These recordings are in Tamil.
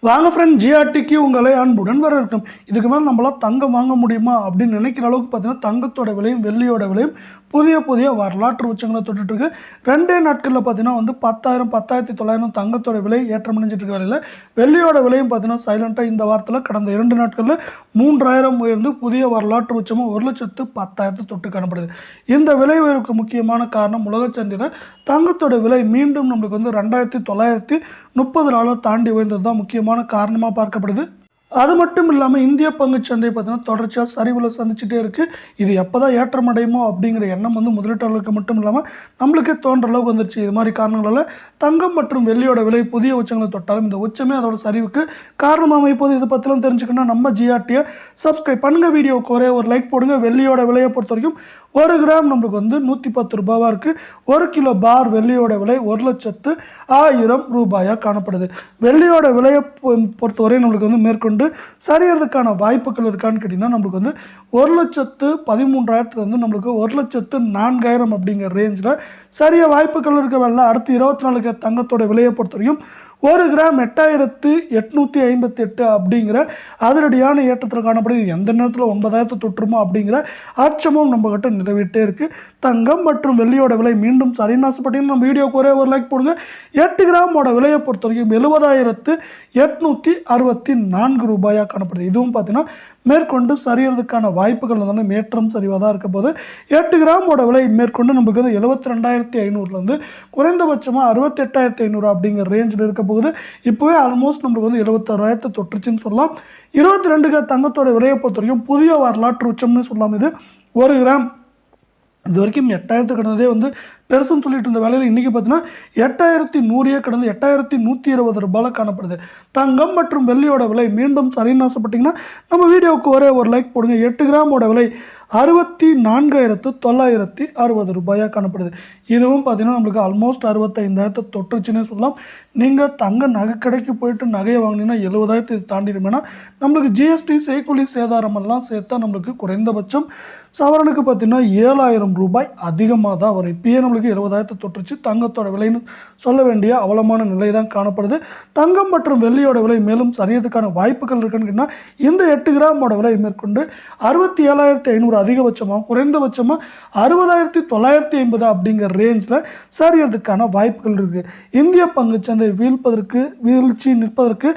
வாங்க ஃப்ரெண்ட், ஜிஆர்டிக்கு உங்களை அன்புடன் வரவேற்கும். இதுக்கு மேலே நம்மளால் தங்கம் வாங்க முடியுமா அப்படின்னு நினைக்கிற அளவுக்கு பார்த்தீங்கன்னா தங்கத்தோட விலையும் வெள்ளியோட விலையும் புதிய வரலாற்று உச்சங்களை தொட்டுட்டு இருக்கு. 2 நாட்களில் பார்த்தீங்கன்னா 10,000 10,900 தங்கத்தோட விலை ஏற்றம் அடைஞ்சிட்டு இருக்க வேலையில் வெள்ளியோட விலையும் பார்த்தீங்கன்னா சைலண்டாக இந்த வாரத்தில் கடந்த 2 நாட்களில் 3,000 உயர்ந்து புதிய வரலாற்று உச்சமாக 1,10,000 தொட்டு காணப்படுது. இந்த விலை உயர்வுக்கு முக்கியமான காரணம் உலக சந்தையில் தங்கத்தோட விலை மீண்டும் நம்மளுக்கு 2,930 தாண்டி உயர்ந்தது தான் முக்கியமான காரணமாக பார்க்கப்படுது. அது மட்டும் இல்லாமல் இந்திய பங்குச்சந்தை பார்த்தீங்கன்னா தொடர்ச்சியாக சரிவில் சந்திச்சுட்டே இருக்குது. இது எப்போ தான் ஏற்றம் அடையுமோ அப்படிங்கிற எண்ணம் முதலீட்டாளர்களுக்கு மட்டும் இல்லாமல் நம்மளுக்கே தோன்ற அளவுக்கு வந்துருச்சு. இது மாதிரி காரணங்களால் தங்கம் மற்றும் வெள்ளியோட விலை புதிய உச்சங்களை தொட்டாலும் இந்த உச்சமே அதோட சரிவுக்கு காரணமாக அமைப்போது. இதை பற்றிலாம் தெரிஞ்சுக்கணும்னா நம்ம ஜிஆர்டியை சப்ஸ்கிரைப் பண்ணுங்கள், வீடியோவுக்கு ஒரே ஒரு லைக் போடுங்க. வெள்ளியோட விலையை பொறுத்த வரைக்கும் 1 கிராம் நம்மளுக்கு 110 ரூபாவாக இருக்குது. 1 கிலோ பார் வெள்ளியோட விலை 1,10,000 காணப்படுது. வெள்ளியோட விலையை பொறுத்தவரை நம்மளுக்கு மேற்கொண்டு சரியறதுக்கான வாய்ப்புகள் இருக்கான்னு கேட்டிங்கன்னா நம்மளுக்கு 1,13,000 நம்மளுக்கு 1,04,000 அப்படிங்கிற ரேஞ்சில் சரிய வாய்ப்புகள் இருக்க வேலை. அடுத்து 24 தங்கத்தோட விலையை பொறுத்த வரைக்கும் 1 கிராம் 8,858 அப்படிங்கிற அதிரடியான ஏற்றத்தில் காணப்படுது. எந்த நேரத்தில் 9,000 தொற்றுமோ அப்படிங்கிற அச்சமும் நம்ம கிட்ட நிறைவேற்றே இருக்குது. தங்கம் மற்றும் வெள்ளியோட விலை மீண்டும் சரின்னு ஆசைப்பட்டீங்கன்னா நம்ம வீடியோக்கு ஒரே ஒரு லைக் போடுங்க. 8 கிராமோட விலையை பொறுத்த வரைக்கும் 70,864 ரூபாயாக காணப்படுது. இதுவும் பார்த்தீங்கன்னா மேற்கொண்டு சரியறதுக்கான வாய்ப்புகள் ஏற்றம் சரிவாக தான் இருக்க போது. 8 கிராமோட விலை மேற்கொண்டு நமக்கு 72,500 குறைந்தபட்சமாக 68,500 அப்படிங்கிற ரேஞ்சில் இருக்க போகுது. இப்போவே ஆல்மோஸ்ட் நம்மளுக்கு 76,000 தொற்றுச்சுன்னு சொல்லலாம். 22 தங்கத்தோட விலையை பொறுத்த வரைக்கும் புதிய வரலாற்று உச்சம்னு சொல்லலாம். இது 1 கிராம் இது வரைக்கும் 8,000 கடந்ததே பெருசுன்னு சொல்லிட்டு இருந்த வேலையில் இன்றைக்கி பார்த்தீங்கன்னா 8,100 கடந்து 8,120 ரூபாயில் காணப்படுது. தங்கம் மற்றும் வெள்ளியோட விலை மீண்டும் சரின்னு ஆசைப்பட்டீங்கன்னா நம்ம வீடியோவுக்கு ஒரே ஒரு லைக் போடுங்க. 8 கிராமோட விலை 64,960 ரூபாயாக காணப்படுது. இதுவும் பார்த்தீங்கன்னா நம்மளுக்கு ஆல்மோஸ்ட் 65,000 தொற்றுச்சுன்னே சொல்லலாம். நீங்கள் தங்க நகை கடைக்கு போயிட்டு நகையை வாங்கினீங்கன்னா 70,000 தாண்டிடுமேனா நம்மளுக்கு ஜிஎஸ்டி செய்கூலி சேதாரமெல்லாம் சேர்த்தா நம்மளுக்கு குறைந்தபட்சம் சவரனுக்கு பார்த்தீங்கன்னா 7,000 ரூபாய் அதிகமாக தான் வரும். இப்பயே நம்மளுக்கு 70,000 தொற்றுச்சு. தங்கத்தோட விலைன்னு சொல்ல வேண்டிய அவலமான நிலை தான் காணப்படுது. தங்கம் மற்றும் வெள்ளியோட விலை மேலும் சரியறதுக்கான வாய்ப்புகள் இருக்குன்னு இந்த 8 கிராமோட விலை மேற்கொண்டு 67,500 அதிகபட்சமாக குறைந்தபட்சமாக 60,950 அப்படிங்கிற ரேஞ்சில் சரியறதுக்கான வாய்ப்புகள் இருக்குது. இந்திய பங்குச்சந்தை வீழ்ச்சி நிற்பதற்கு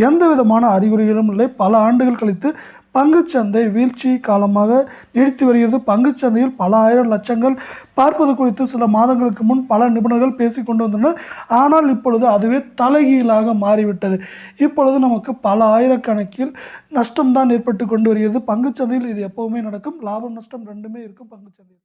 எந்த விதமான அறிகுறிகளும் இல்லை. பல ஆண்டுகள் கழித்து பங்குச்சந்தை வீழ்ச்சி காலமாக நீடித்து வருகிறது. பங்குச்சந்தையில் பல ஆயிரம் லட்சங்கள் பார்ப்பது குறித்து சில மாதங்களுக்கு முன் பல நிபுணர்கள் பேசிக்கொண்டு வந்தனர். ஆனால் இப்பொழுது அதுவே தலைகீழாக மாறிவிட்டது. இப்பொழுது நமக்கு பல ஆயிரக்கணக்கில் நஷ்டம்தான் ஏற்பட்டு கொண்டு வருகிறது. பங்குச்சந்தையில் இது எப்பவுமே நடக்கும். லாபம் நஷ்டம் ரெண்டுமே இருக்கும் பங்குச்சந்தையில்.